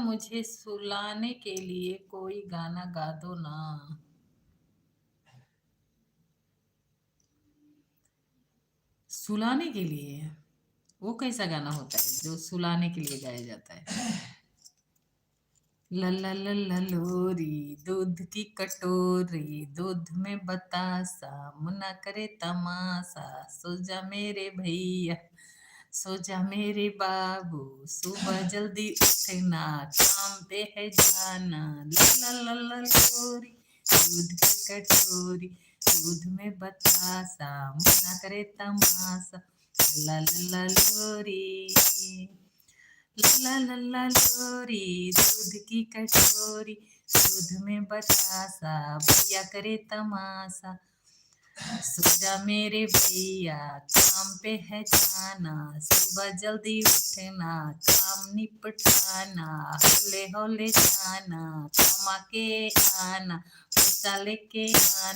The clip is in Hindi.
मुझे सुलाने के लिए कोई गाना गा दो ना। सुलाने के लिए वो कैसा गाना होता है जो सुलाने के लिए गाया जाता है? लला लला लोरी दूध की कटोरी, दूध में बतासा, मुन्ना करे तमाशा, सो जा मेरे भैया, सो जा मेरे बाबू, सुबह जल्दी उठना, काम पे है जाना। लला लला लोरी दूध की कटोरी, दूध में बतासा, मुन्ना करे तमाशा, लला लला लोरी। लला लला लोरी दूध की कटोरी, दूध में बतासा, भैया करे तमाशा, सो जा मेरे भैया, काम पे है जाना, सुबह जल्दी उठना, काम निपटाना, हौले हौले जाना, कमा के आना, पैसा लेके आना।